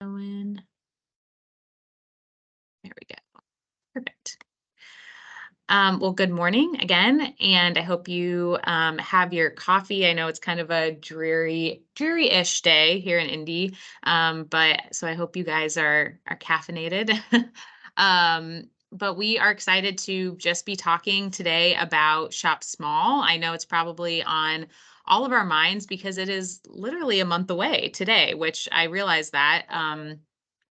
Going. There we go. Perfect. Well, good morning again, and I hope you have your coffee. I know it's kind of a dreary-ish day here in Indy, but so I hope you guys are caffeinated. But we are excited to just be talking today about Shop Small. I know it's probably on all of our minds because it is literally a month away today, which I realize that.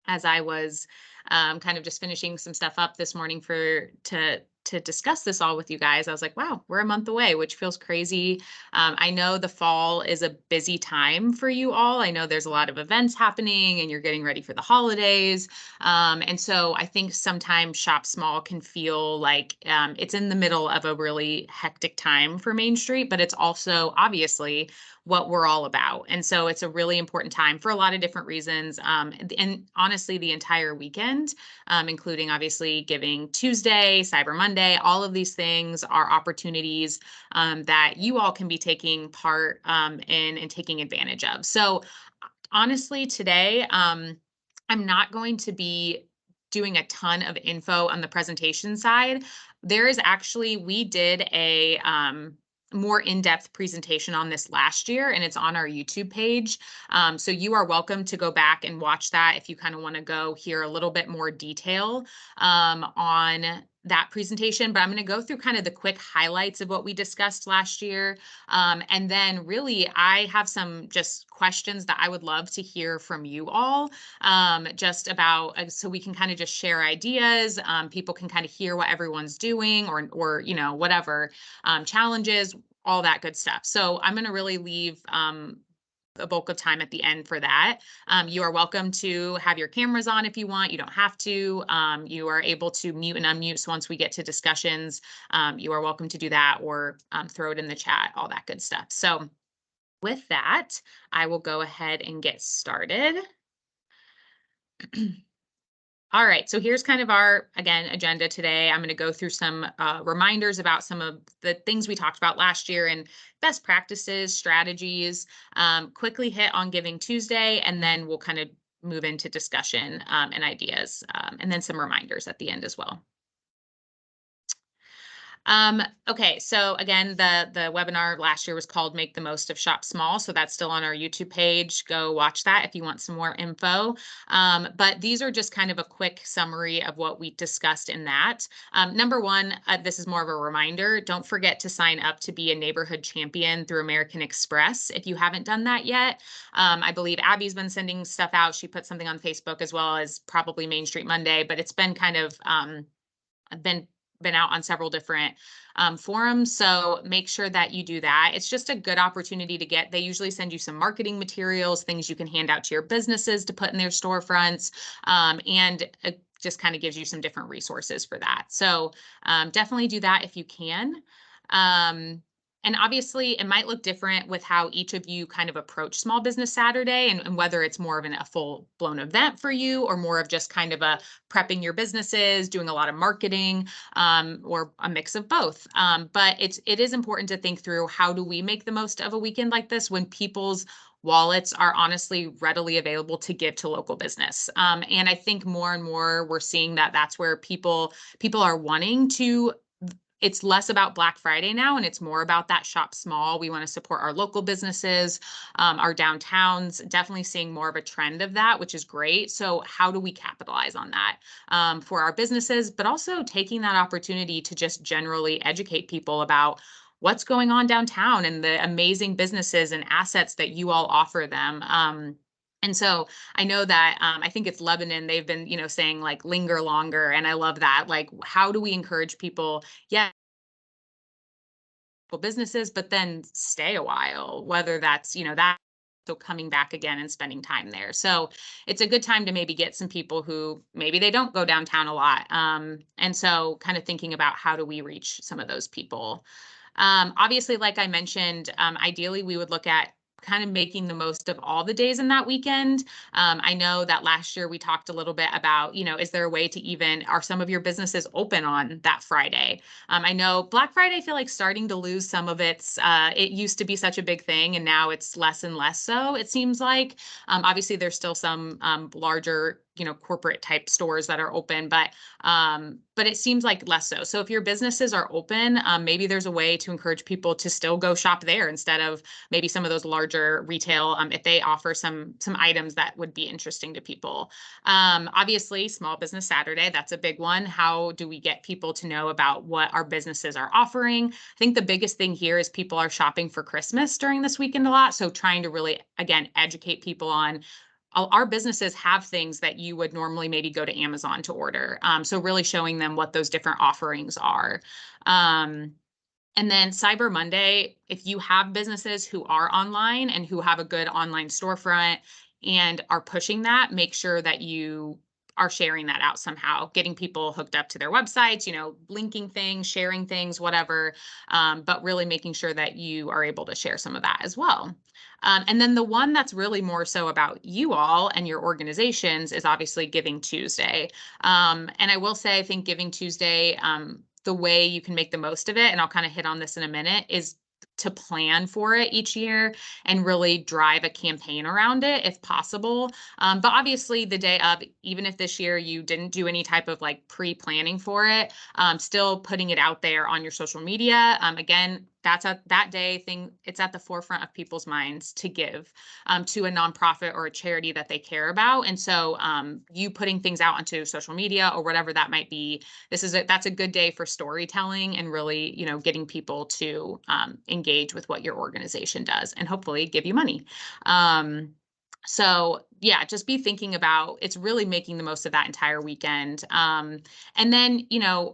As I was kind of just finishing some stuff up this morning for to discuss this all with you guys. I was like, wow, we're a month away, which feels crazy. I know the fall is a busy time for you all. I know there's a lot of events happening and you're getting ready for the holidays. And so I think sometimes Shop Small can feel like it's in the middle of a really hectic time for Main Street, but it's also obviously what we're all about. And so it's a really important time for a lot of different reasons. And honestly, the entire weekend, including obviously Giving Tuesday, Cyber Monday, all of these things are opportunities that you all can be taking part in and taking advantage of. So honestly, today, I'm not going to be doing a ton of info on the presentation side. There is actually, we did a more in-depth presentation on this last year, and it's on our YouTube page. So you are welcome to go back and watch that if you kind of want to go hear a little bit more detail on that presentation. But I'm going to go through kind of the quick highlights of what we discussed last year. And then really, I have some just questions that I would love to hear from you all, just about, so we can kind of just share ideas. People can kind of hear what everyone's doing or whatever challenges, all that good stuff. So I'm going to really leave a bulk of time at the end for that. You are welcome to have your cameras on if you want. You don't have to. You are able to mute and unmute. So once we get to discussions, you are welcome to do that or throw it in the chat, all that good stuff. So with that, I will go ahead and get started. All right, so here's kind of our, again, agenda today. I'm going to go through some reminders about some of the things we talked about last year and best practices, strategies, quickly hit on Giving Tuesday, and then we'll kind of move into discussion and ideas, and then some reminders at the end as well. Okay, so again, the webinar last year was called Make the Most of Shop Small. So that's still on our YouTube page. Go watch that if you want some more info. But these are just kind of a quick summary of what we discussed in that. Number one, this is more of a reminder. Don't forget to sign up to be a neighborhood champion through American Express if you haven't done that yet. I believe Abby's been sending stuff out. She put something on Facebook as well as probably Main Street Monday, but it's been kind of been out on several different forums. So make sure that you do that. It's just a good opportunity to get, they usually send you some marketing materials, things you can hand out to your businesses to put in their storefronts. And it just kind of gives you some different resources for that. So definitely do that if you can. And obviously, it might look different with how each of you kind of approach Small Business Saturday and whether it's more of a full-blown event for you or more of just kind of a prepping your businesses, doing a lot of marketing, or a mix of both. But it is important to think through, how do we make the most of a weekend like this when people's wallets are honestly readily available to give to local business? And I think more and more we're seeing that that's where people are wanting to. It's less about Black Friday now, and it's more about that Shop Small. We want to support our local businesses, our downtowns. Definitely seeing more of a trend of that, which is great. So how do we capitalize on that for our businesses, but also taking that opportunity to just generally educate people about what's going on downtown and the amazing businesses and assets that you all offer them. And so I know that I think it's Lebanon. They've been, saying like linger longer, and I love that. Like, how do we encourage people? Yeah, businesses, but then stay a while, whether that's, that, so coming back again and spending time there. So it's a good time to maybe get some people who maybe they don't go downtown a lot. And so kind of thinking about how do we reach some of those people. Obviously, like I mentioned, ideally we would look at kind of making the most of all the days in that weekend. I know that last year we talked a little bit about, is there a way to even, are some of your businesses open on that Friday? I know Black Friday, I feel like starting to lose some of its, it used to be such a big thing and now it's less and less so, it seems like. Obviously there's still some larger, corporate type stores that are open, but it seems like less so. So if your businesses are open, maybe there's a way to encourage people to still go shop there instead of maybe some of those larger retail, if they offer some items that would be interesting to people. Obviously, Small Business Saturday, that's a big one. How do we get people to know about what our businesses are offering? I think the biggest thing here is people are shopping for Christmas during this weekend a lot. So trying to really, again, educate people on our businesses have things that you would normally maybe go to Amazon to order. So really showing them what those different offerings are. And then Cyber Monday, if you have businesses who are online and who have a good online storefront and are pushing that, make sure that you are sharing that out somehow, getting people hooked up to their websites, linking things, sharing things, whatever, but really making sure that you are able to share some of that as well. And then the one that's really more so about you all and your organizations is obviously Giving Tuesday. And I will say, I think Giving Tuesday, the way you can make the most of it, and I'll kind of hit on this in a minute, is to plan for it each year and really drive a campaign around it if possible. But obviously the day of, even if this year you didn't do any type of like pre-planning for it, still putting it out there on your social media. Again, that's that day thing. It's at the forefront of people's minds to give to a nonprofit or a charity that they care about. And so you putting things out onto social media or whatever that might be, that's a good day for storytelling and really, getting people to engage with what your organization does and hopefully give you money. So yeah, just be thinking about, it's really making the most of that entire weekend. And then,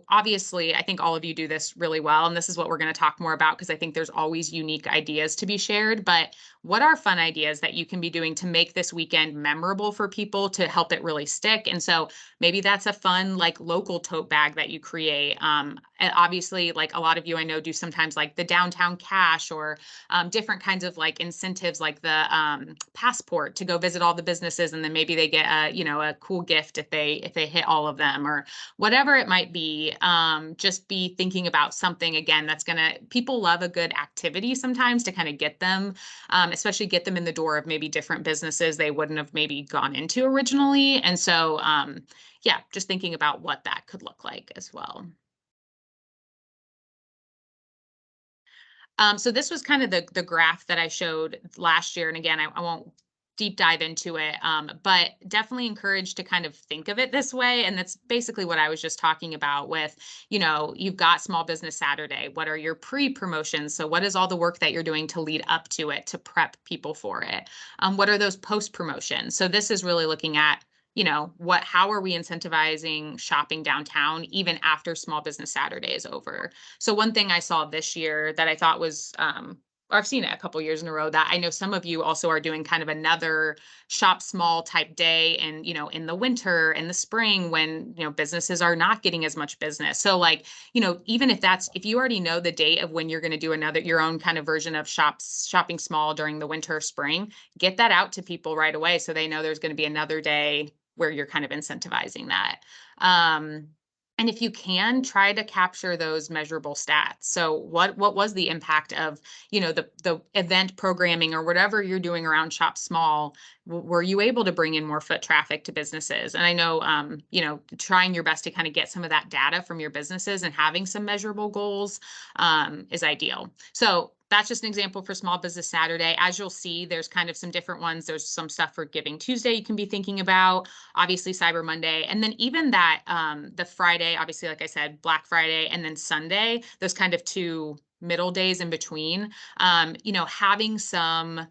obviously, I think all of you do this really well. And this is what we're going to talk more about because I think there's always unique ideas to be shared. But what are fun ideas that you can be doing to make this weekend memorable for people to help it really stick? And so maybe that's a fun, like local tote bag that you create. And obviously, like a lot of you I know do sometimes like the downtown cash or different kinds of like incentives like the passport to go visit all the businesses and then maybe they get a cool gift if they hit all of them or whatever it might be. Just be thinking about something again that's people love a good activity sometimes to kind of get them, especially get them in the door of maybe different businesses they wouldn't have maybe gone into originally. And so yeah, just thinking about what that could look like as well. So this was kind of the graph that I showed last year. And again, I won't deep dive into it, but definitely encouraged to kind of think of it this way. And that's basically what I was just talking about with, you've got Small Business Saturday. What are your pre-promotions? So what is all the work that you're doing to lead up to it, to prep people for it? What are those post-promotions? So this is really looking at how are we incentivizing shopping downtown even after Small Business Saturday is over? So one thing I saw this year that I thought was, or I've seen it a couple years in a row, that I know some of you also are doing kind of another shop small type day and, in the winter and the spring when, businesses are not getting as much business. So like, even if you already know the date of when you're going to do your own kind of version of shopping small during the winter or spring, get that out to people right away so they know there's going to be another day where you're kind of incentivizing that. And if you can, try to capture those measurable stats. So what was the impact of, the event programming or whatever you're doing around Shop Small? Were you able to bring in more foot traffic to businesses? And I know, trying your best to kind of get some of that data from your businesses and having some measurable goals is ideal. So that's just an example for Small Business Saturday. As you'll see, there's kind of some different ones. There's some stuff for Giving Tuesday you can be thinking about, obviously Cyber Monday, and then even that the Friday, obviously, like I said, Black Friday, and then Sunday, those kind of two middle days in between, having some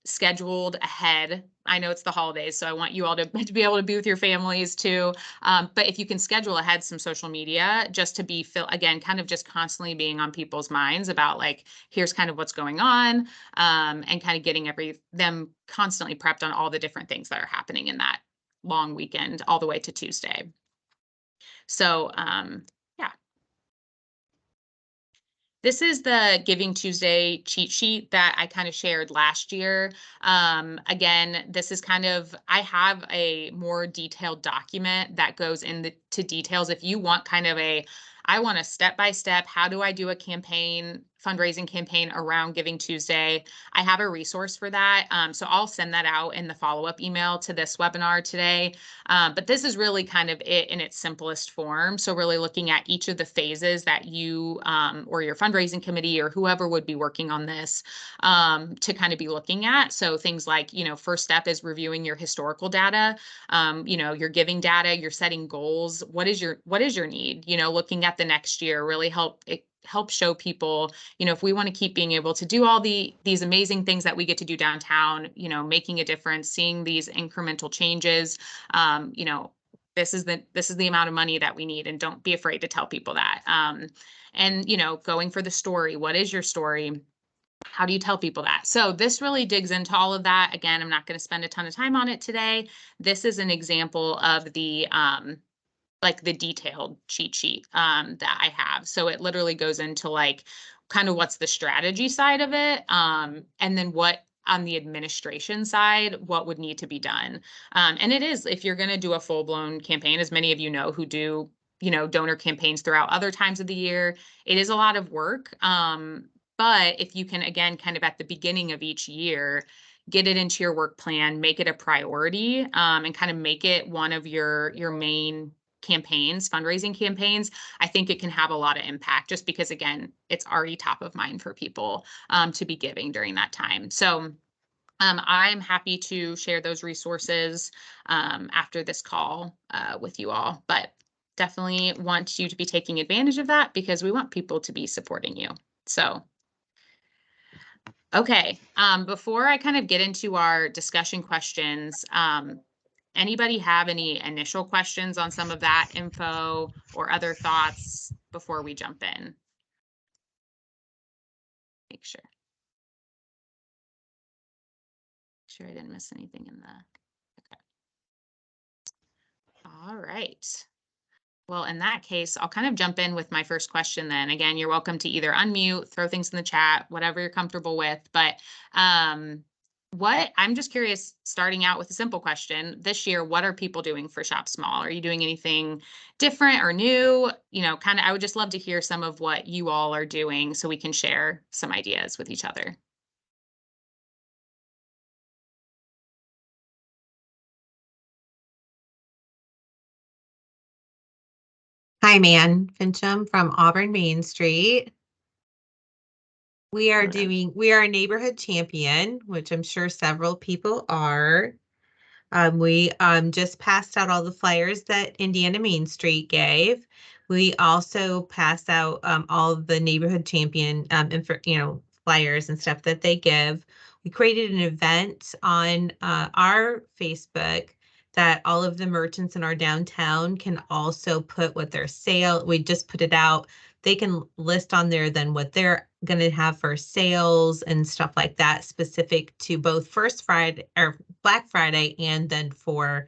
scheduled ahead. I know it's the holidays, so I want you all to be able to be with your families too. But if you can schedule ahead some social media just to be again, kind of just constantly being on people's minds about like, here's kind of what's going on, and kind of getting them constantly prepped on all the different things that are happening in that long weekend all the way to Tuesday. So yeah. This is the Giving Tuesday cheat sheet that I kind of shared last year. Again, this is kind of, I have a more detailed document that goes into details. If you want kind of I want a step-by-step, how do I do a fundraising campaign around Giving Tuesday? I have a resource for that. So I'll send that out in the follow-up email to this webinar today. But this is really kind of it in its simplest form. So really looking at each of the phases that you or your fundraising committee or whoever would be working on this to kind of be looking at. So things like, first step is reviewing your historical data, your giving data, you're setting goals. What is your need? Looking at the next year really help show people, if we want to keep being able to do all these amazing things that we get to do downtown, making a difference, seeing these incremental changes, this is the amount of money that we need, and don't be afraid to tell people that. And going for the story. What is your story? How do you tell people that? So this really digs into all of that. Again, I'm not going to spend a ton of time on it today. This is an example of the like the detailed cheat sheet that I have. So it literally goes into like kind of what's the strategy side of it, and then what on the administration side, what would need to be done. And it is, if you're going to do a full-blown campaign, as many of you know who do, donor campaigns throughout other times of the year, it is a lot of work. But if you can, again, kind of at the beginning of each year, get it into your work plan, make it a priority, and kind of make it one of your main campaigns, fundraising campaigns, I think it can have a lot of impact just because, again, it's already top of mind for people to be giving during that time. So I'm happy to share those resources after this call with you all, but definitely want you to be taking advantage of that because we want people to be supporting you. So okay, before I kind of get into our discussion questions, anybody have any initial questions on some of that info or other thoughts before we jump in? Make sure I didn't miss anything in the, okay. All right. Well, in that case, I'll kind of jump in with my first question then. Again, you're welcome to either unmute, throw things in the chat, whatever you're comfortable with. But I'm just curious, starting out with a simple question. This year, what are people doing for Shop Small? Are you doing anything different or new? Kind of, I would just love to hear some of what you all are doing so we can share some ideas with each other. Hi, Man Fincham from Auburn Main Street. We are a neighborhood champion, which I'm sure several people are. We just passed out all the flyers that Indiana Main Street gave. We also passed out all of the neighborhood champion flyers and stuff that they give. We created an event on our Facebook that all of the merchants in our downtown can also put what their sale. We just put it out. They can list on there then what they're going to have for sales and stuff like that, specific to both First Friday or Black Friday and then for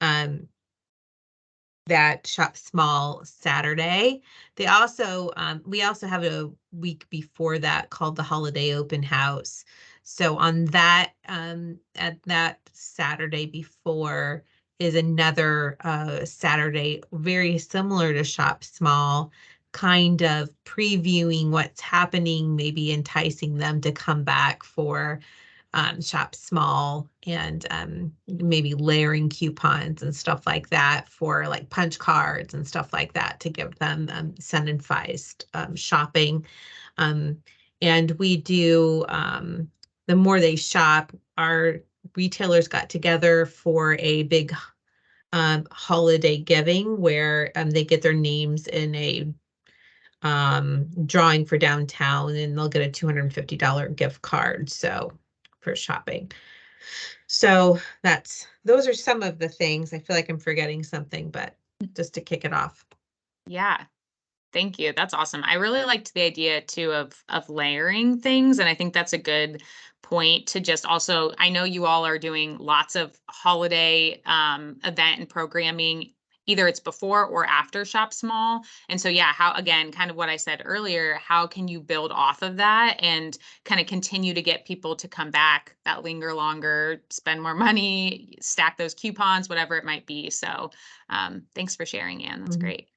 that Shop Small Saturday. They also we also have a week before that called the Holiday Open House. So on that at that Saturday before is another Saturday very similar to Shop Small, kind of previewing what's happening, maybe enticing them to come back for Shop Small, and maybe layering coupons and stuff like that for like punch cards and stuff like that to give them incentivized shopping. And we do, the more they shop, our retailers got together for a big holiday giving where they get their names in a drawing for downtown, and they'll get a $250 gift card for shopping. So those are some of the things. I feel like I'm forgetting something, but just to kick it off. Yeah. Thank you. That's awesome. I really liked the idea too of layering things, and I think that's a good point to just also, I know you all are doing lots of holiday event and programming either it's before or after Shop Small. And so, yeah, how, again, kind of what I said earlier, how can you build off of that and kind of continue to get people to come back that linger longer, spend more money, stack those coupons, whatever it might be. So thanks for sharing, Anne. That's great.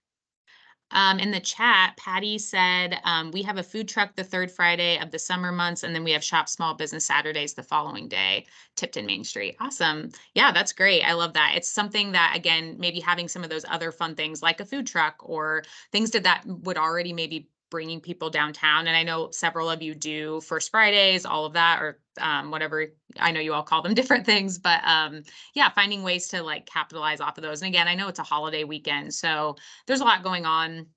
In the chat, Patty said, we have a food truck the third Friday of the summer months, and then we have Shop Small Business Saturdays the following day, Tipton Main Street. Awesome. Yeah, that's great. I love that. It's something that, again, maybe having some of those other fun things like a food truck or things that would already maybe bringing people downtown. And I know several of you do First Fridays, all of that, or whatever. I know you all call them different things, but yeah, finding ways to like capitalize off of those. And again, I know it's a holiday weekend, so there's a lot going on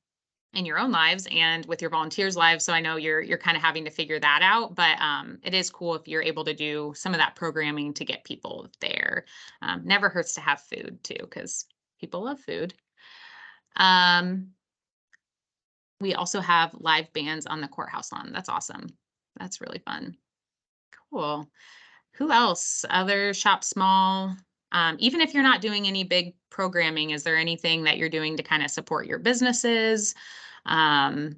in your own lives and with your volunteers' lives. So I know you're kind of having to figure that out, but it is cool if you're able to do some of that programming to get people there. Never hurts to have food too, because people love food. We also have live bands on the courthouse lawn. That's awesome. That's really fun. Cool. Who else? Other Shop Small. Even if you're not doing any big programming, is there anything that you're doing to kind of support your businesses? Yeah,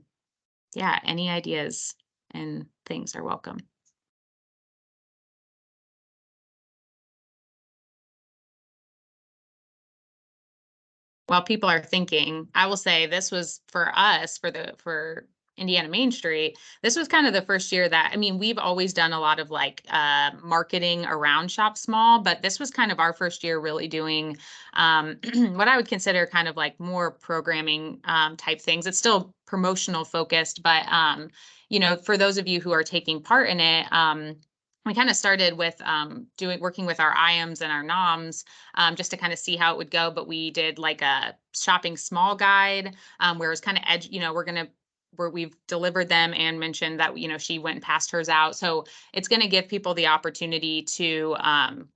any ideas and things are welcome. While people are thinking, I will say this was for us, for Indiana Main Street, this was kind of the first year that, I mean, we've always done a lot of like marketing around Shop Small, but this was kind of our first year really doing what I would consider kind of like more programming type things. It's still promotional focused, but you know, for those of you who are taking part in it, we kind of started with working with our IAMs and our NOMs just to kind of see how it would go. But we did like a shopping small guide where it's kind of you know, where we've delivered them and mentioned that, you know, she went and passed hers out. So it's going to give people the opportunity to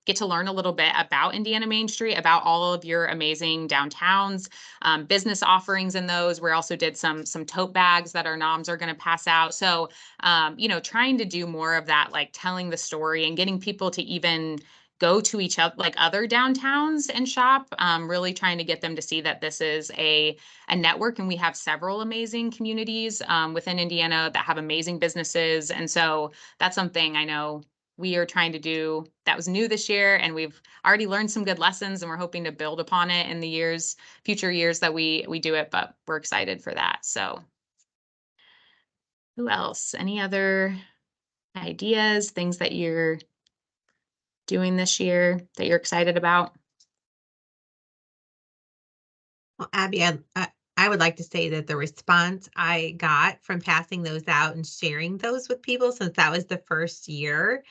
get to learn a little bit about Indiana Main Street, about all of your amazing downtowns, business offerings in those. We also did some tote bags that our NOMs are going to pass out. So, you know, trying to do more of that, like telling the story and getting people to even go to each other, like other downtowns and shop, really trying to get them to see that this is a network, and we have several amazing communities within Indiana that have amazing businesses. And so that's something I know we are trying to do that was new this year, and we've already learned some good lessons, and we're hoping to build upon it in the future years that we do it, but we're excited for that. So who else? Any other ideas, things that you're doing this year that you're excited about? Well, Abby, I would like to say that the response I got from passing those out and sharing those with people, since that was the first year,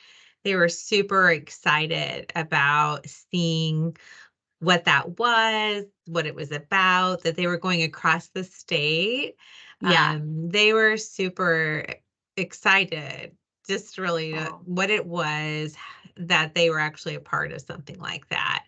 they were super excited about seeing what that was, what it was about, that they were going across the state. Yeah. They were super excited, just really Oh, what it was, that they were actually a part of something like that.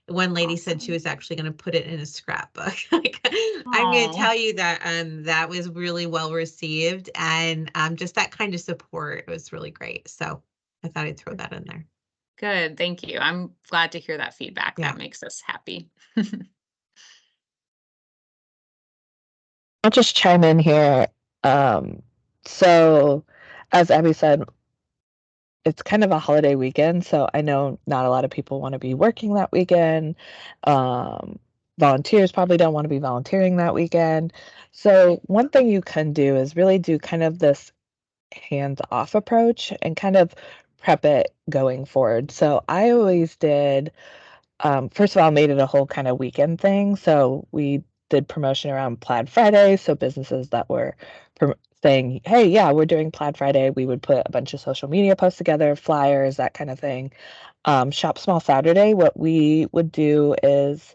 One lady said she awesome. was actually going to put it in a scrapbook. Like, I'm going to Oh, tell you that that was really well received, and just that kind of support was really great. So I thought I'd throw that in there. good. Thank you. I'm glad to hear that feedback. Yeah. That makes us happy. I'll just chime in here. So, as Abby said, it's kind of a holiday weekend, so I know not a lot of people want to be working that weekend. Um, Volunteers probably don't want to be volunteering that weekend. So, one thing you can do is really do kind of this hands-off approach and kind of prep it going forward. So, I always did first of all, made it a whole kind of weekend thing. So we did promotion around Plaid Friday. So businesses that were saying, hey, yeah, we're doing Plaid Friday, we would put a bunch of social media posts together, flyers, that kind of thing. Shop Small Saturday, what we would do is,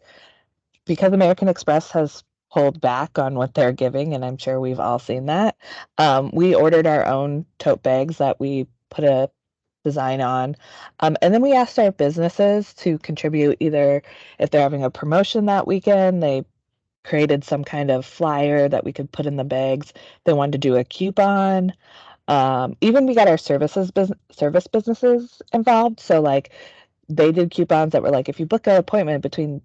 because American Express has pulled back on what they're giving, and I'm sure we've all seen that, we ordered our own tote bags that we put a design on. And then we asked our businesses to contribute, either if they're having a promotion that weekend, they created some kind of flyer that we could put in the bags. They wanted to do a coupon. Even we got our service businesses involved. So like they did coupons that were like, if you book an appointment between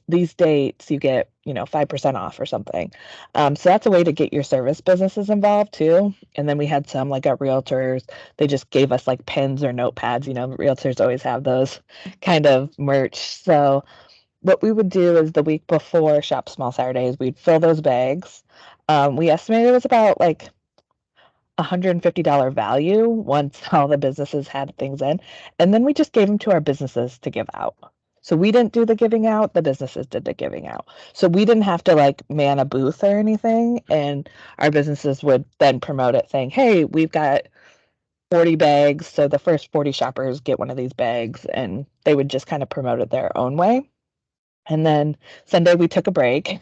these dates you get 5% off or something. So that's a way to get your service businesses involved too. And then we had some like at realtors, they just gave us like pens or notepads. Realtors always have those kind of merch. So what we would do is the week before Shop Small Saturdays, we'd fill those bags. We estimated it was about like $150 value once all the businesses had things in. And then we just gave them to our businesses to give out. So we didn't do the giving out, the businesses did the giving out. So we didn't have to like man a booth or anything. And our businesses would then promote it saying, hey, we've got 40 bags. So the first 40 shoppers get one of these bags. And they would just kind of promote it their own way. And then Sunday we took a break.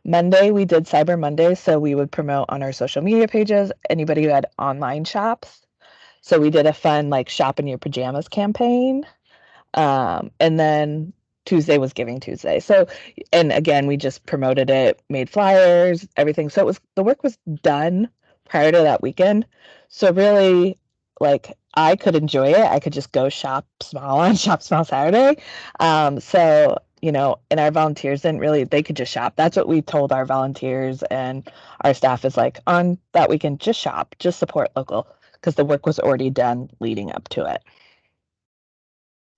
Monday we did Cyber Monday, so we would promote on our social media pages anybody who had online shops. So we did a fun like shop in your pajamas campaign. And then Tuesday was Giving Tuesday. So, and again, we just promoted it, made flyers, everything. So the work was done prior to that weekend. So really, like I could enjoy it. I could just go shop small on Shop Small Saturday. And our volunteers didn't really, they could just shop. That's what we told our volunteers and our staff is like on that weekend, just shop, just support local because the work was already done leading up to it.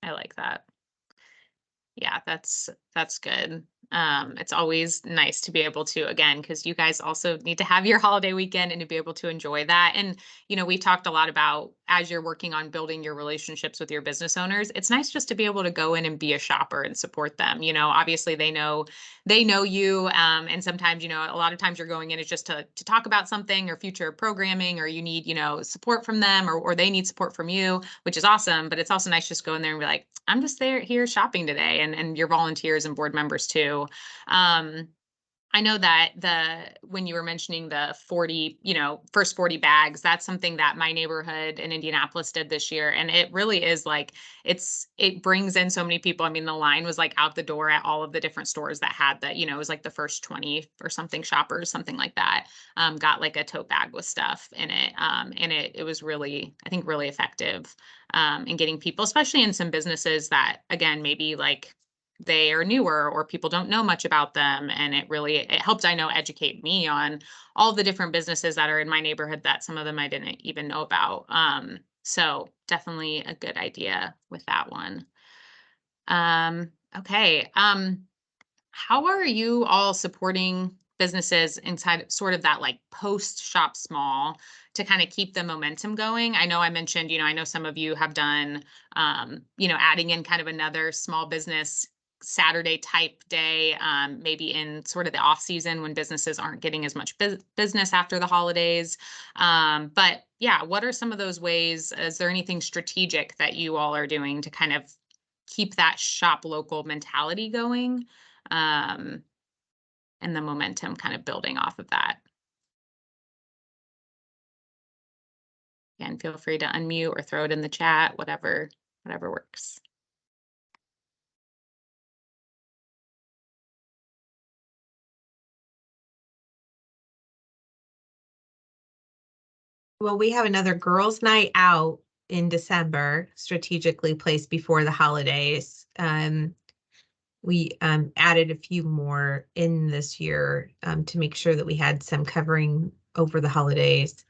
I like that. Yeah, that's good. It's always nice to be able to, again, because you guys also need to have your holiday weekend and to be able to enjoy that. And, we talked a lot about as you're working on building your relationships with your business owners, it's nice just to be able to go in and be a shopper and support them. Obviously they know you. And sometimes, a lot of times you're going in is just to talk about something or future programming, or you need, support from them or they need support from you, which is awesome. But it's also nice just go in there and be like, I'm just here shopping today, and your volunteers and board members too. I know that when you were mentioning the 40, first 40 bags, that's something that my neighborhood in Indianapolis did this year. And it really is like, it brings in so many people. I mean, the line was like out the door at all of the different stores that had that, it was like the first 20 or something shoppers, something like that, got like a tote bag with stuff in it. And it was really, I think, really effective in getting people, especially in some businesses that, again, maybe like they are newer or people don't know much about them. And it helped, I know, educate me on all the different businesses that are in my neighborhood that some of them I didn't even know about. So definitely a good idea with that one. Okay. How are you all supporting businesses inside sort of that like post Shop Small to kind of keep the momentum going? I know I mentioned, I know some of you have done, adding in kind of another small business Saturday type day, maybe in sort of the off season when businesses aren't getting as much business after the holidays. But yeah, what are some of those ways? Is there anything strategic that you all are doing to kind of keep that shop local mentality going? And the momentum kind of building off of that. Again, feel free to unmute or throw it in the chat, whatever works. Well, we have another girls' night out in December, strategically placed before the holidays. We added a few more in this year to make sure that we had some covering over the holidays.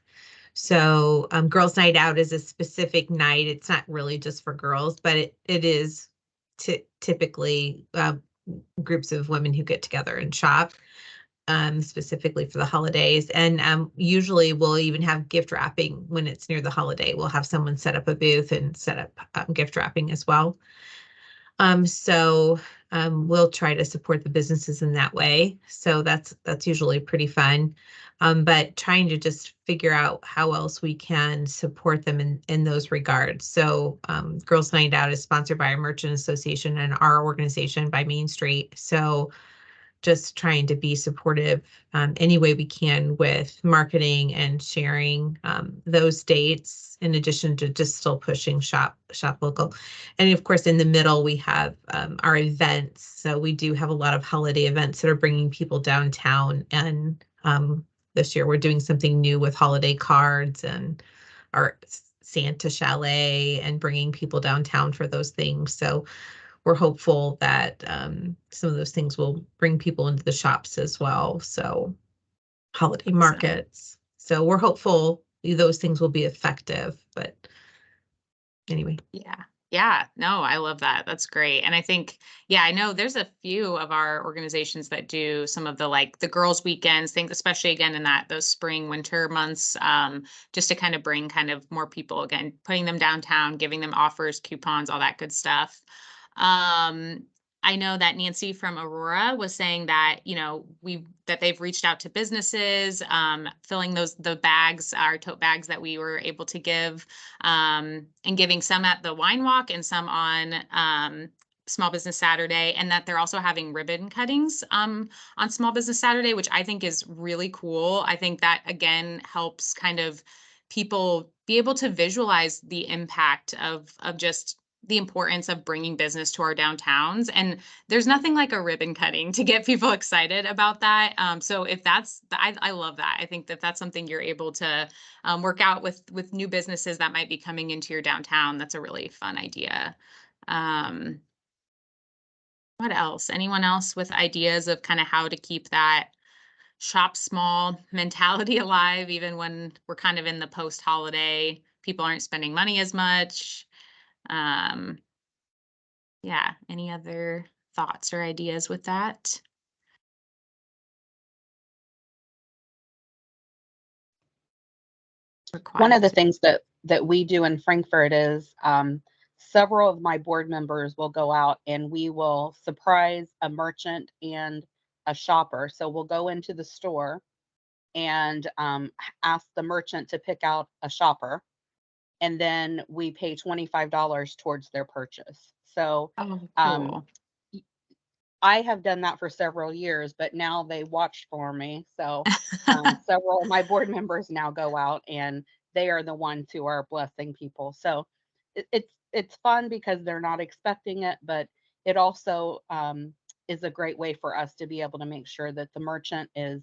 So girls' night out is a specific night. It's not really just for girls, but it is typically groups of women who get together and shop. Specifically for the holidays. And usually we'll even have gift wrapping when it's near the holiday. We'll have someone set up a booth and set up gift wrapping as well. So we'll try to support the businesses in that way. So that's usually pretty fun. But trying to just figure out how else we can support them in those regards. So Girls Night Out is sponsored by our Merchant Association and our organization by Main Street. So just trying to be supportive any way we can with marketing and sharing those dates, in addition to just still pushing shop local. And of course, in the middle, we have our events. So we do have a lot of holiday events that are bringing people downtown. And this year we're doing something new with holiday cards and our Santa Chalet and bringing people downtown for those things. So we're hopeful that some of those things will bring people into the shops as well. So holiday markets. So we're hopeful those things will be effective. But anyway. Yeah. Yeah. No, I love that. That's great. And I think, yeah, I know there's a few of our organizations that do some of the like the girls' weekends things, especially again in those spring, winter months, just to kind of bring kind of more people again, putting them downtown, giving them offers, coupons, all that good stuff. I know that Nancy from Aurora was saying that, that they've reached out to businesses, filling the bags, our tote bags that we were able to give, and giving some at the wine walk and some on Small Business Saturday, and that they're also having ribbon cuttings on Small Business Saturday, which I think is really cool. I think that again helps kind of people be able to visualize the impact of just the importance of bringing business to our downtowns. And there's nothing like a ribbon cutting to get people excited about that. So if I love that. I think that that's something you're able to work out with new businesses that might be coming into your downtown. That's a really fun idea. What else? Anyone else with ideas of kind of how to keep that shop small mentality alive, even when we're kind of in the post-holiday, people aren't spending money as much? Yeah, any other thoughts or ideas with that? One of the things that we do in Frankfort is several of my board members will go out and we will surprise a merchant and a shopper. So we'll go into the store and ask the merchant to pick out a shopper, and then we pay $25 towards their purchase. So cool. I have done that for several years, but now they watch for me. So several of my board members now go out and they are the ones who are blessing people. So it's fun because they're not expecting it, but it also is a great way for us to be able to make sure that the merchant is,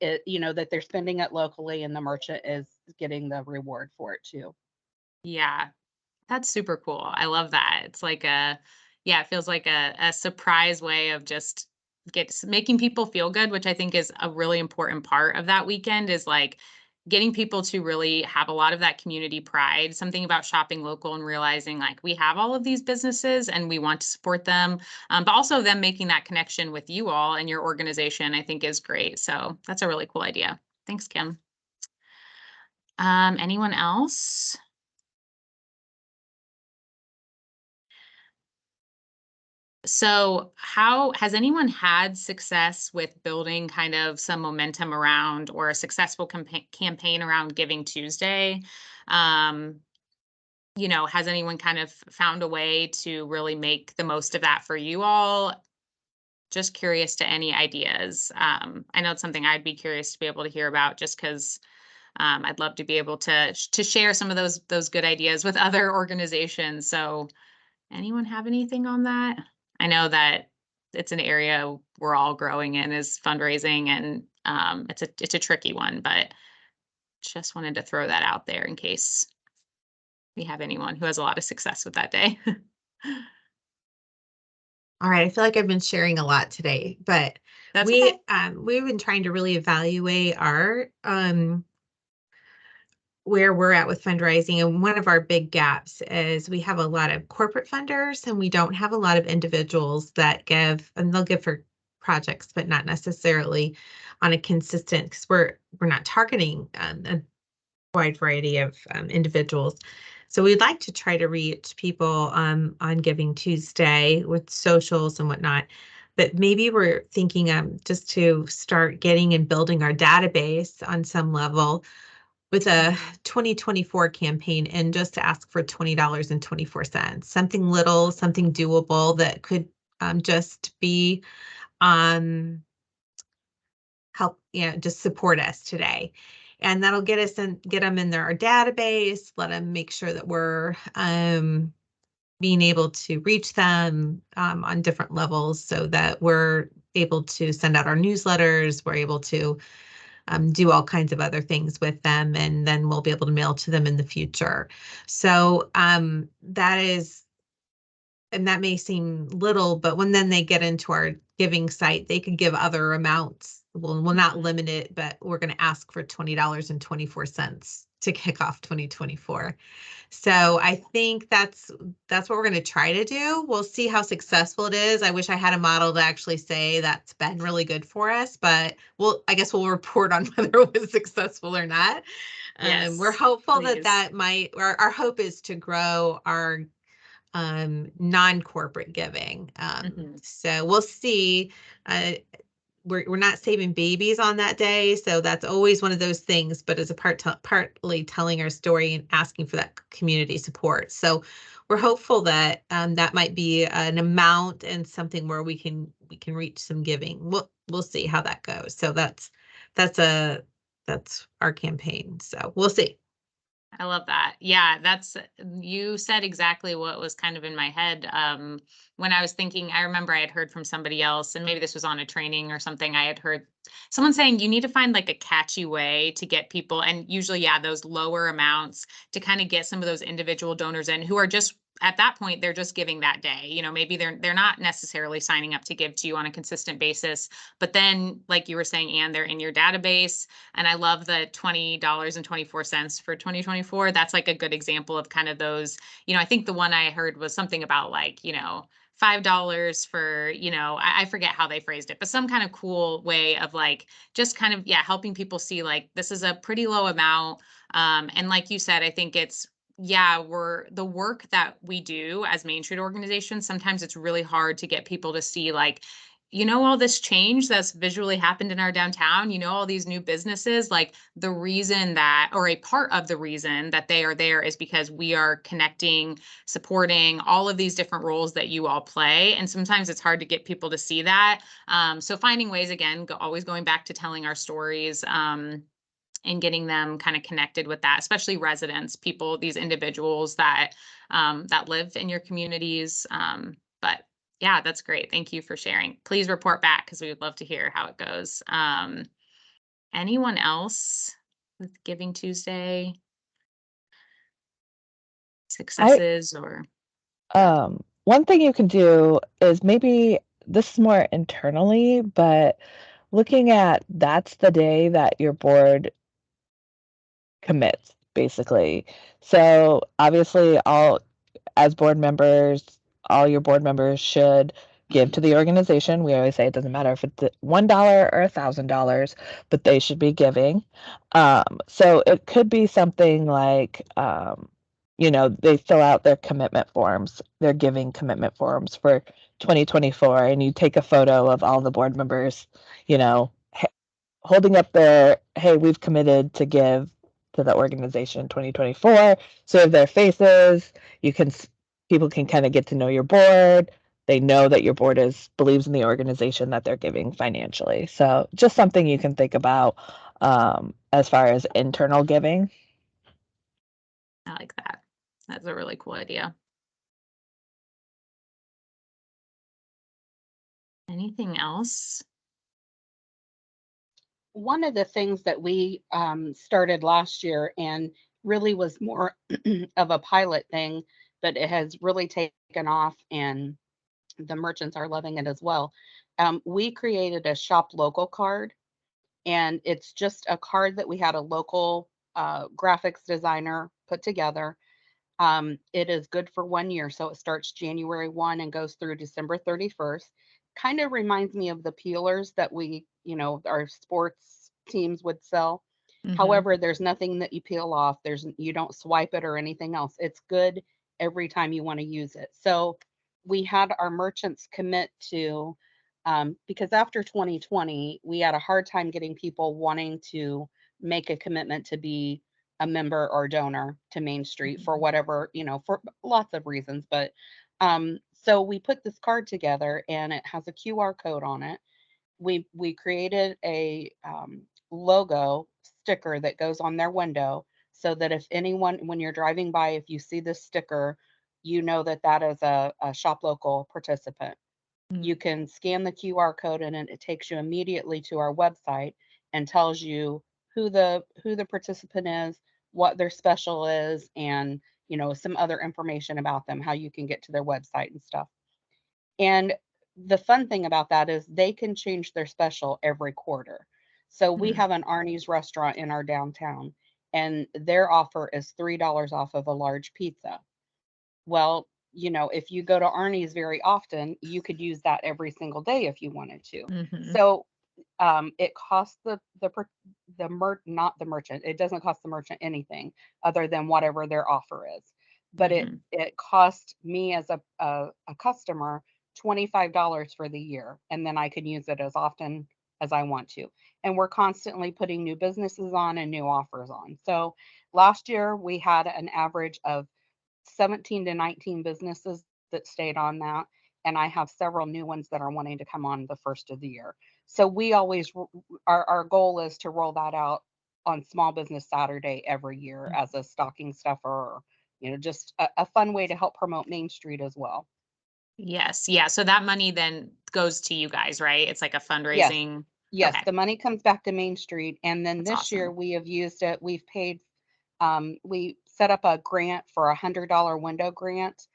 that they're spending it locally and the merchant is getting the reward for it too. Yeah, that's super cool. I love that. It's like it feels like a surprise way of just making people feel good, which I think is a really important part of that weekend, is like getting people to really have a lot of that community pride, something about shopping local and realizing like we have all of these businesses and we want to support them. But also them making that connection with you all and your organization, I think is great. So that's a really cool idea. Thanks, Kim. Anyone else? So how has anyone had success with building kind of some momentum around or a successful campaign around Giving Tuesday? Has anyone kind of found a way to really make the most of that for you all? Just curious to any ideas. I know it's something I'd be curious to be able to hear about, just because I'd love to be able to share some of those good ideas with other organizations. So anyone have anything on that? I know that it's an area we're all growing in, is fundraising, and it's a tricky one, but just wanted to throw that out there in case we have anyone who has a lot of success with that day. All right, I feel like I've been sharing a lot today, but we've been trying to really evaluate our where we're at with fundraising. And one of our big gaps is we have a lot of corporate funders and we don't have a lot of individuals that give, and they'll give for projects, but not necessarily on a consistent, because we're not targeting a wide variety of individuals. So we'd like to try to reach people on Giving Tuesday with socials and whatnot. But maybe we're thinking just to start getting and building our database on some level with a 2024 campaign, and just to ask for $20.24, something little, something doable that could just be help, just support us today. And that'll get them in our database, let them make sure that we're being able to reach them on different levels, so that we're able to send out our newsletters, we're able to do all kinds of other things with them, and then we'll be able to mail to them in the future. So that is and that may seem little, but when then they get into our giving site, they could give other amounts. We'll not limit it, but we're going to ask for $20.24 to kick off 2024. So I think that's what we're going to try to do. We'll see how successful it is. I wish I had a model to actually say that's been really good for us, but I guess we'll report on whether it was successful or not. Yes, We're hopeful please. that our hope is to grow our non-corporate giving. So we'll see. We're not saving babies on that day, so that's always one of those things, but as a partly telling our story and asking for that community support. So we're hopeful that that might be an amount and something where we can reach some giving. We'll see how that goes. So that's our campaign. So we'll see. I love that. Yeah, you said exactly what was kind of in my head. When I was thinking, I remember I had heard from somebody else, and maybe this was on a training or something. I had heard someone saying you need to find like a catchy way to get people, and usually, yeah, those lower amounts to kind of get some of those individual donors in who are just at that point, they're just giving that day. You know, maybe they're not necessarily signing up to give to you on a consistent basis, but then, like you were saying, Anne, they're in your database. And I love the $20.24 for 2024. That's like a good example of kind of those, I think the one I heard was something about like, $5 for, I forget how they phrased it, but some kind of cool way of like, just kind of, yeah, helping people see like, this is a pretty low amount. And like you said, I think the work that we do as Main Street organizations, sometimes it's really hard to get people to see like, all this change that's visually happened in our downtown, all these new businesses, like the reason that, or a part of the reason that they are there is because we are connecting, supporting all of these different roles that you all play. And sometimes it's hard to get people to see that. So finding ways, again, always going back to telling our stories, and getting them kind of connected with that, especially residents, people, these individuals that live in your communities. But yeah, that's great. Thank you for sharing. Please report back because we would love to hear how it goes. Anyone else with Giving Tuesday successes or? One thing you can do is maybe this is more internally, but looking at that's the day that your board commits, basically. So obviously as board members, all your board members should give to the organization. We always say it doesn't matter if it's $1 or $1,000, but they should be giving. So it could be something like, they fill out their commitment forms, their giving commitment forms for 2024, and you take a photo of all the board members, holding up their, hey, we've committed to give to the organization in 2024. So if their faces, people can kind of get to know your board. They know that your board believes in the organization that they're giving financially. So just something you can think about as far as internal giving. I like that. That's a really cool idea. Anything else? One of the things that we started last year and really was more of a pilot thing, but it has really taken off and the merchants are loving it as well. We created a shop local card, and it's just a card that we had a local graphics designer put together. It is good for 1 year, so it starts January 1 and goes through December 31st. Kind of reminds me of the peelers that our sports teams would sell. However, there's nothing that you peel off. You don't swipe it or anything else. It's good every time you want to use it. So we had our merchants commit to, because after 2020, we had a hard time getting people wanting to make a commitment to be a member or donor to Main Street for whatever, for lots of reasons. But so we put this card together and it has a QR code on it. We created a logo sticker that goes on their window so that if anyone, when you're driving by, if you see this sticker, you know that is a shop local participant. You can scan the QR code and it takes you immediately to our website and tells you who the participant is, what their special is, and some other information about them, how you can get to their website and stuff. And the fun thing about that is they can change their special every quarter. So we Mhm. have an Arnie's restaurant in our downtown, and their offer is $3 off of a large pizza. Well, if you go to Arnie's very often, you could use that every single day if you wanted to. Mhm. So it costs not the merchant. It doesn't cost the merchant anything other than whatever their offer is. But it Mhm. it cost me as a customer $25 for the year, and then I can use it as often as I want to. And we're constantly putting new businesses on and new offers on. So last year we had an average of 17 to 19 businesses that stayed on that. And I have several new ones that are wanting to come on the first of the year. So we always, our goal is to roll that out on Small Business Saturday every year as a stocking stuffer, or, just a fun way to help promote Main Street as well. Yes. Yeah. So that money then goes to you guys, right? It's like a Yes. fundraising. Yes, Okay. the money comes back to Main Street. And then That's this year awesome. we have used it. We set up a grant for $100 window grant,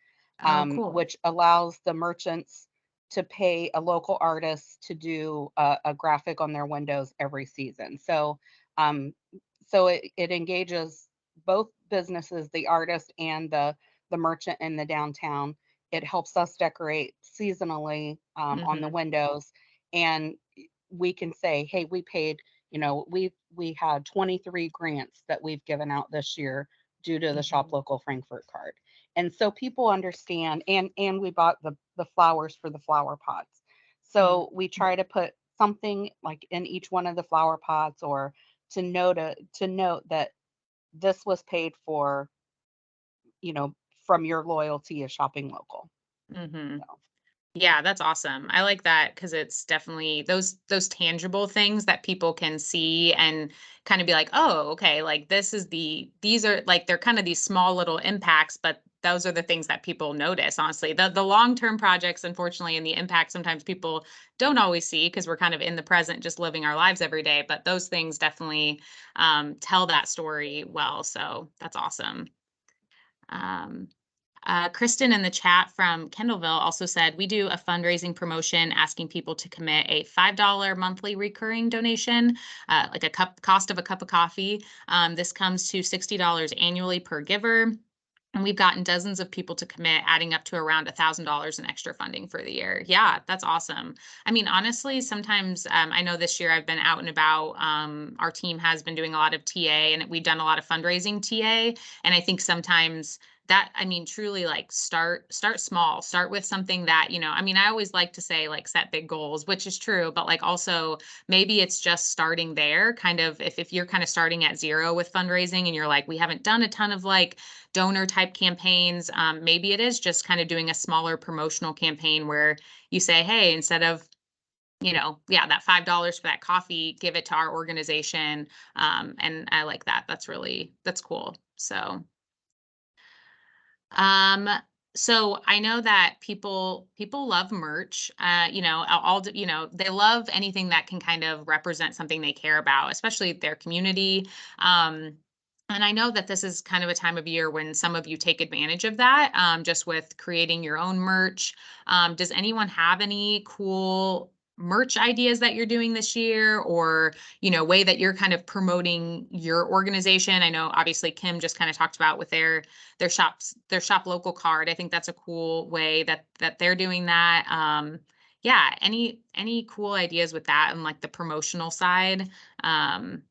Oh, cool. which allows the merchants to pay a local artist to do a graphic on their windows every season. Um, so it engages both businesses, the artist and the merchant in the downtown. It helps us decorate seasonally on the Mhm. windows, and we can say, hey, we paid. We had 23 grants that we've given out this year due to the Shop Mhm. Local Frankfurt card. And so people understand, and we bought the flowers for the flower pots. Mhm. So we try to put something like in each one of the flower pots, or to note that this was paid for, you know, from your loyalty of shopping local. Mhm. So Yeah, that's awesome. I like that because it's definitely those tangible things that people can see and kind of be like, "Oh, okay, like these are like they're kind of these small little impacts, but those are the things that people notice, honestly. The long-term projects, unfortunately, and the impact sometimes people don't always see because we're kind of in the present just living our lives every day, but those things definitely tell that story well. So, that's awesome. Um Kristen in the chat from Kendallville also said, we do a fundraising promotion asking people to commit a $5 monthly recurring donation, like a cost of a cup of coffee. This comes to $60 annually per giver. And we've gotten dozens of people to commit, adding up to around $1,000 in extra funding for the year. Yeah, that's awesome. I mean, honestly, sometimes I know this year I've been out and about. Our team has been doing a lot of TA, and we've done a lot of fundraising TA. And I think sometimes that, I mean, truly, like, start small, start with something that, I mean, I always like to say, like, set big goals, which is true, but like also maybe it's just starting there, kind of, if you're kind of starting at zero with fundraising and you're like, we haven't done a ton of like donor type campaigns. Maybe it is just kind of doing a smaller promotional campaign where you say, hey, instead of, yeah, that $5 for that coffee, give it to our organization. And I like that. That's cool. Um, so I know that people love merch. They love anything that can kind of represent something they care about, especially their community. Um, and I know that this is kind of a time of year when some of you take advantage of that, just with creating your own merch. Does anyone have any cool merch ideas that you're doing this year, or way that you're kind of promoting your organization? I know obviously Kim just kind of talked about with their shop local card. I think that's a cool way that they're doing that. Yeah, any cool ideas with that and like the promotional side? Um,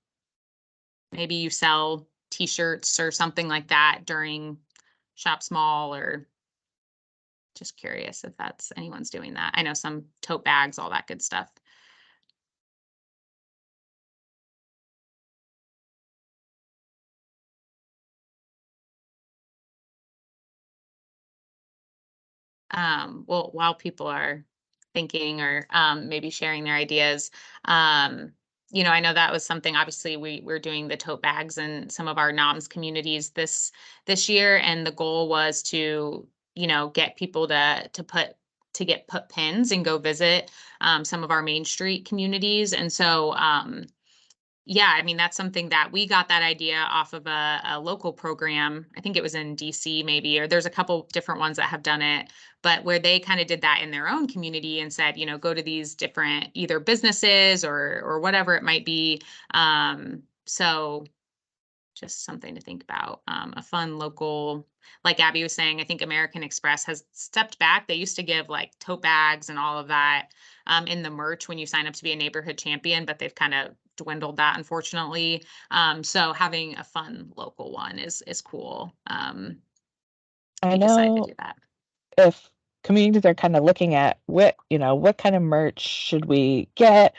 Maybe you sell t-shirts or something like that during Shop Small, or just curious if that's anyone's doing that. I know some tote bags, all that good stuff. Well, while people are thinking or maybe sharing their ideas, um, I know that was something. Obviously, we're doing the tote bags in some of our NOMS communities this year, and the goal was to get people to get put pins and go visit some of our Main Street communities, and so. yeah, I mean, that's something that we got that idea off of a local program. I think it was in DC maybe, or there's a couple different ones that have done it, but where they kind of did that in their own community and said, go to these different either businesses or whatever it might be. So just something to think about. A fun local, like Abby was saying, I think American Express has stepped back. They used to give like tote bags and all of that in the merch when you sign up to be a neighborhood champion, but they've kind of dwindled that, unfortunately. So having a fun local one is cool. If I you decide to know do that. if communities are kind of looking at what kind of merch should we get.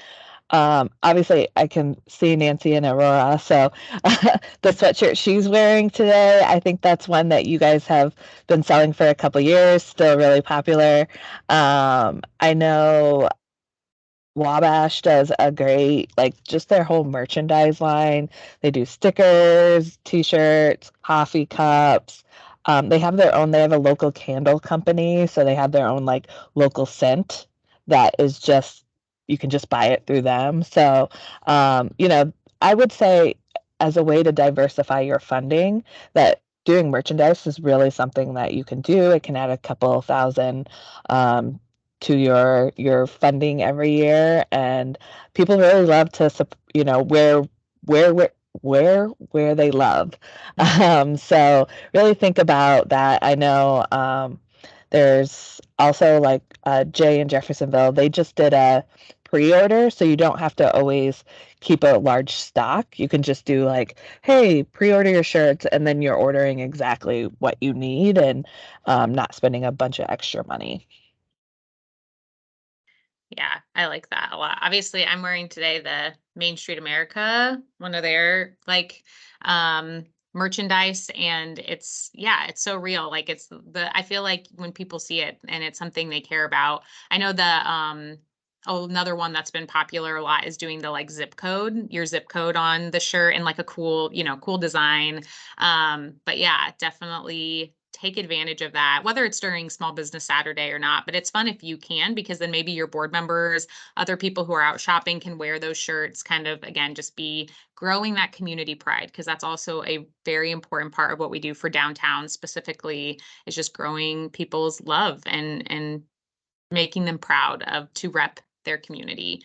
Obviously, I can see Nancy and Aurora. So the sweatshirt she's wearing today, I think that's one that you guys have been selling for a couple years, still really popular. I know Wabash does a great, like, just their whole merchandise line. They do stickers, t-shirts, coffee cups. They have a local candle company, so they have their own like local scent that is just, you can just buy it through them. So, I would say as a way to diversify your funding, that doing merchandise is really something that you can do. It can add a couple thousand um, to your funding every year, and people really love to where they love. So really think about that. I know there's also like Jay in Jeffersonville, they just did a pre-order, so you don't have to always keep a large stock. You can just do like, hey, pre-order your shirts, and then you're ordering exactly what you need, and not spending a bunch of extra money. Yeah, I like that a lot. Obviously, I'm wearing today the Main Street America, one of their like merchandise, and it's so real. Like I feel like when people see it and it's something they care about. I know another one that's been popular a lot is doing the like your zip code on the shirt and like a cool design. But yeah, definitely take advantage of that, whether it's during Small Business Saturday or not. But it's fun if you can, because then maybe your board members, other people who are out shopping can wear those shirts, kind of, again, just be growing that community pride, because that's also a very important part of what we do for downtown specifically, is just growing people's love and making them proud of to rep their community,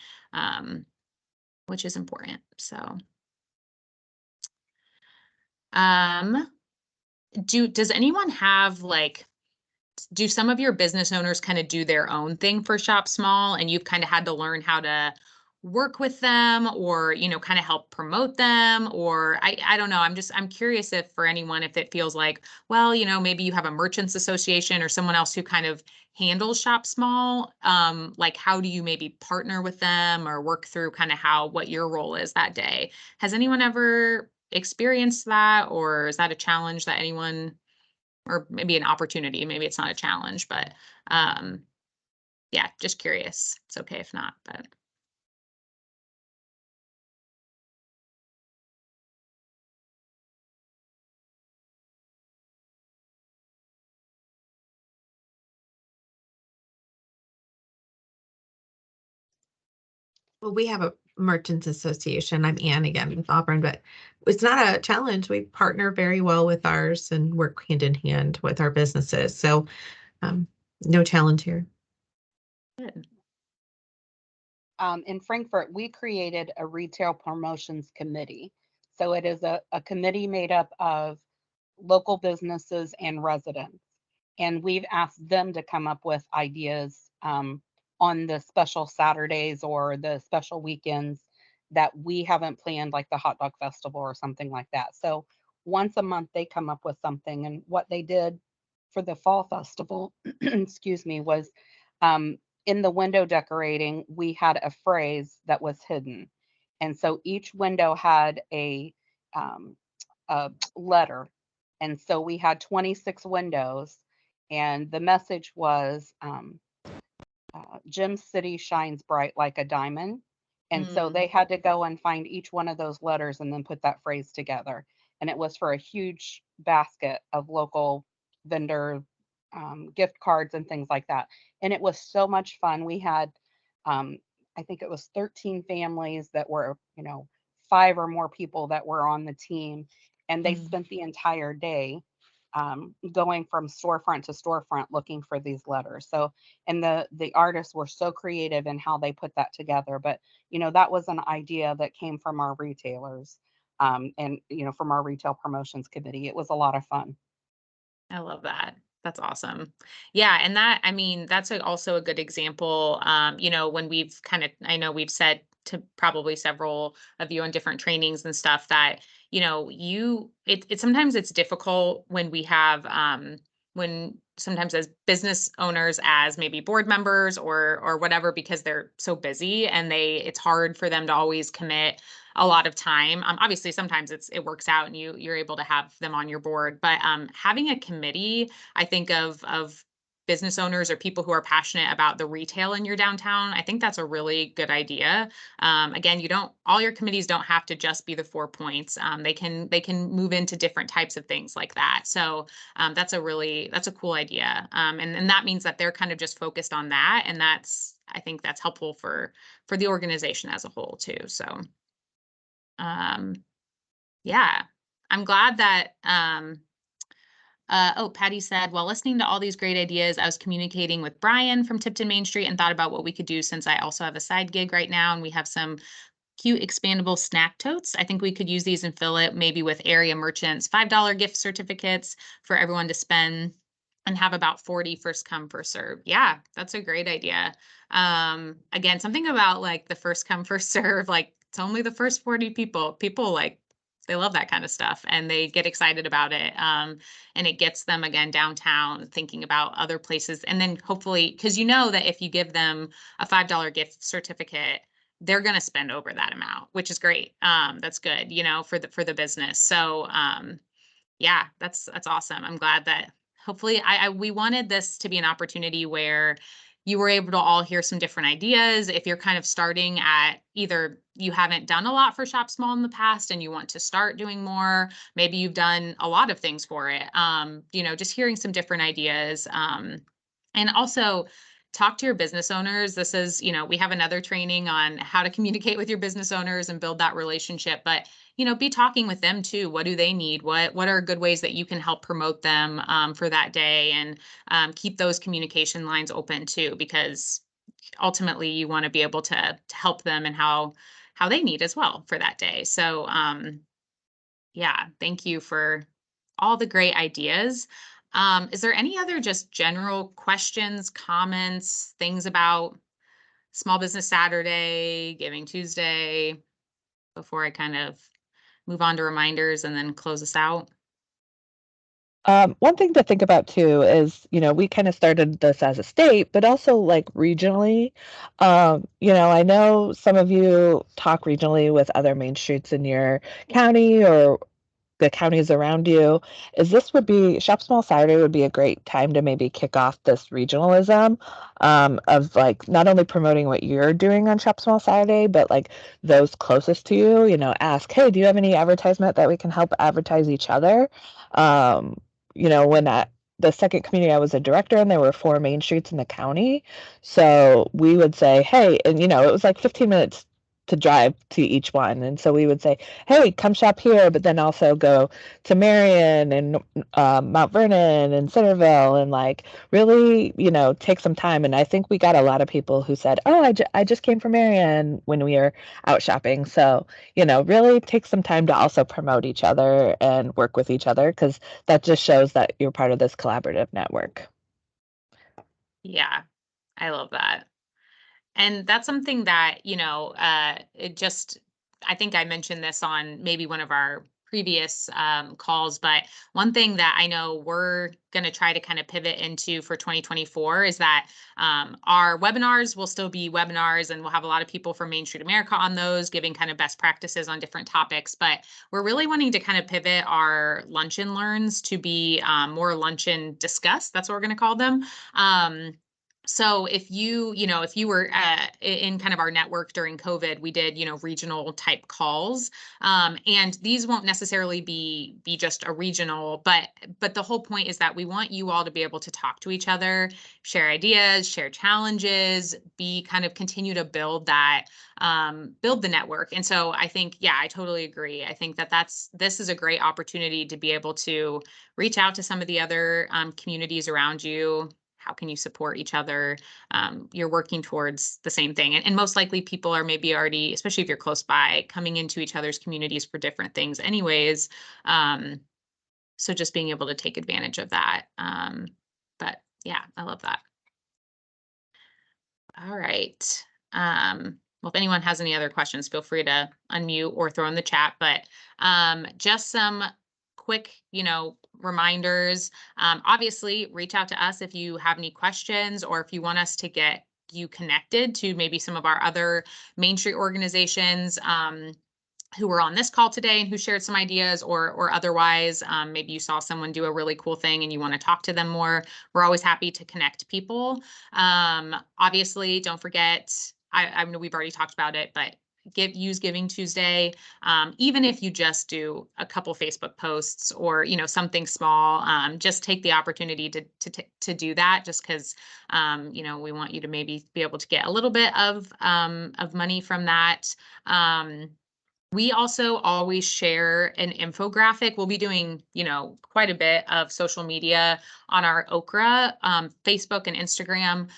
which is important. So, um, does anyone have like, do some of your business owners kind of do their own thing for Shop Small, and you've kind of had to learn how to work with them, or kind of help promote them? Or I don't know, I'm curious if for anyone, if it feels like, well, maybe you have a merchants association or someone else who kind of handles Shop Small, like how do you maybe partner with them or work through kind of what your role is that day? Has anyone ever experienced that, or is that a challenge that anyone, or maybe an opportunity, maybe it's not a challenge, but um yeah, just curious. It's okay if not, but Well, we have a merchants association. I'm Ann again with Auburn, but it's not a challenge. We partner very well with ours and work hand in hand with our businesses. So no challenge here. good. In Frankfurt, we created a retail promotions committee. So it is a committee made up of local businesses and residents. And we've asked them to come up with ideas on the special Saturdays or the special weekends that we haven't planned, like the hot dog festival or something like that. So once a month, they come up with something. And what they did for the fall festival, excuse me, was in the window decorating, we had a phrase that was hidden. And so each window had um, a letter. And so we had 26 windows, and the message was Gem City shines bright like a diamond. And so Mm, they had to go and find each one of those letters and then put that phrase together. And it was for a huge basket of local vendor gift cards and things like that. And it was so much fun. We had, I think it was 13 families that were, 5 or more people that were on the team, and they Mm. spent the entire day going from storefront to storefront looking for these letters. So, and the artists were so creative in how they put that together. But that was an idea that came from our retailers, and from our retail promotions committee. It was a lot of fun. I love that. That's awesome. Yeah, and that, I mean, that's also a good example. When we've I know we've said to probably several of you on different trainings and stuff that, it sometimes it's difficult when we have, when sometimes as business owners, as maybe board members or whatever, because they're so busy and it's hard for them to always commit a lot of time. Obviously, sometimes it works out and you're able to have them on your board, but having a committee, I think of business owners or people who are passionate about the retail in your downtown, I think that's a really good idea. Again, all your committees don't have to just be the 4 points. They can move into different types of things like that. So that's a cool idea. And that means that they're kind of just focused on that, and I think that's helpful for the organization as a whole too. So. Yeah, I'm glad that, Patty said, while listening to all these great ideas, I was communicating with Brian from Tipton Main Street and thought about what we could do since I also have a side gig right now and we have some cute expandable snack totes. I think we could use these and fill it maybe with area merchants, $5 gift certificates for everyone to spend and have about 40 first come, first serve. Yeah, that's a great idea. Again, something about like the first come, first serve, like it's only the first 40 people. People like they love that kind of stuff and they get excited about it. And it gets them again downtown thinking about other places. And then hopefully, because that if you give them a $5 gift certificate, they're going to spend over that amount, which is great. That's good, for the business. So, yeah, that's awesome. I'm glad that hopefully we wanted this to be an opportunity where you were able to all hear some different ideas. If you're kind of starting at either you haven't done a lot for Shop Small in the past and you want to start doing more, maybe you've done a lot of things for it. Just hearing some different ideas. And also talk to your business owners. This is, we have another training on how to communicate with your business owners and build that relationship, but be talking with them too. What do they need? What are good ways that you can help promote them for that day, and keep those communication lines open too, because ultimately you want to be able to help them and how they need as well for that day. So yeah, thank you for all the great ideas. Is there any other just general questions, comments, things about Small Business Saturday, Giving Tuesday, before I kind of move on to reminders and then close us out? One thing to think about too is, we kind of started this as a state, but also like regionally. I know some of you talk regionally with other main streets in your county or the counties around you. Shop Small Saturday would be a great time to maybe kick off this regionalism, of like not only promoting what you're doing on Shop Small Saturday, but like those closest to you, ask, hey, do you have any advertisement that we can help advertise each other? When at the second community I was a director in, there were 4 main streets in the county. So we would say, hey, and it was like 15 minutes to drive to each one. And so we would say, hey, come shop here, but then also go to Marion and Mount Vernon and Centerville and like really, take some time. And I think we got a lot of people who said, oh, I just came from Marion when we were out shopping. So, really take some time to also promote each other and work with each other, because that just shows that you're part of this collaborative network. Yeah, I love that. And that's something that, I think I mentioned this on maybe one of our previous calls, but one thing that I know we're going to try to kind of pivot into for 2024 is that our webinars will still be webinars, and we'll have a lot of people from Main Street America on those, giving kind of best practices on different topics. But we're really wanting to kind of pivot our lunch and learns to be more lunch and discuss. That's what we're going to call them. So if if you were in kind of our network during COVID, we did, regional type calls. And these won't necessarily be just a regional, but the whole point is that we want you all to be able to talk to each other, share ideas, share challenges, be kind of continue to build that, build the network. And so I think, yeah, I totally agree. I think that this is a great opportunity to be able to reach out to some of the other communities around you. How can you support each other? You're working towards the same thing. And most likely people are maybe already, especially if you're close by, coming into each other's communities for different things anyways. So just being able to take advantage of that. But yeah, I love that. All right. Well, if anyone has any other questions, feel free to unmute or throw in the chat. But just some quick, reminders. Obviously, reach out to us if you have any questions or if you want us to get you connected to maybe some of our other Main Street organizations who were on this call today and who shared some ideas, or otherwise, maybe you saw someone do a really cool thing and you want to talk to them more. We're always happy to connect people. Obviously, don't forget, I know we've already talked about it, but use Giving Tuesday. Even if you just do a couple Facebook posts or something small, just take the opportunity to do that, just because we want you to maybe be able to get a little bit of money from that. We also always share an infographic. We'll be doing, quite a bit of social media on our Okra, Facebook and Instagram.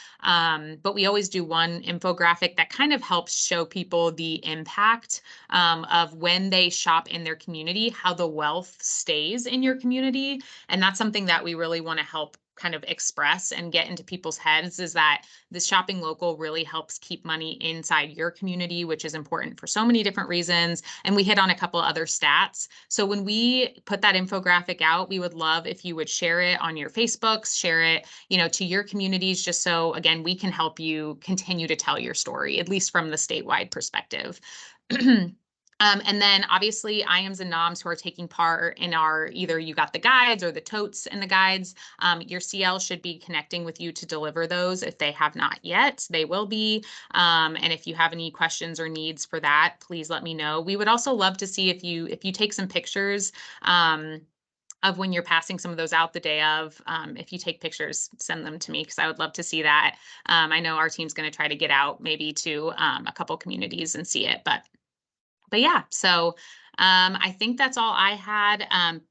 But we always do one infographic that kind of helps show people the impact of when they shop in their community, how the wealth stays in your community. And that's something that we really want to help kind of express and get into people's heads, is that the shopping local really helps keep money inside your community, which is important for so many different reasons. And we hit on a couple other stats. So when we put that infographic out, we would love if you would share it on your Facebooks, share it, to your communities, just so, again, we can help you continue to tell your story, at least from the statewide perspective. And then obviously IAMs and NOMs who are taking part in our, either you got the guides or the totes and the guides, your CL should be connecting with you to deliver those. If they have not yet, they will be. And if you have any questions or needs for that, please let me know. We would also love to see if you take some pictures of when you're passing some of those out the day of. If you take pictures, send them to me, because I would love to see that. I know our team's going to try to get out maybe to a couple communities and see it, but yeah, so I think that's all I had.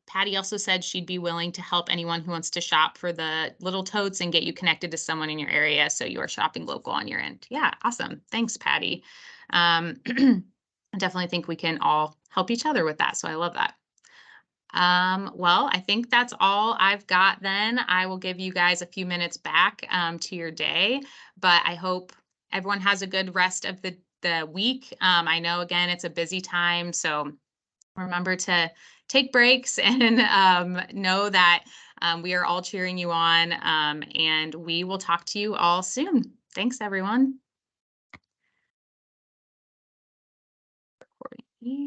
Patty also said she'd be willing to help anyone who wants to shop for the little totes and get you connected to someone in your area, so you are shopping local on your end. Yeah, awesome. Thanks, Patty. I definitely think we can all help each other with that, so I love that. Well, I think that's all I've got then. I will give you guys a few minutes back to your day, but I hope everyone has a good rest of the week. I know, again, it's a busy time, so remember to take breaks and know that we are all cheering you on, and we will talk to you all soon. Thanks, everyone.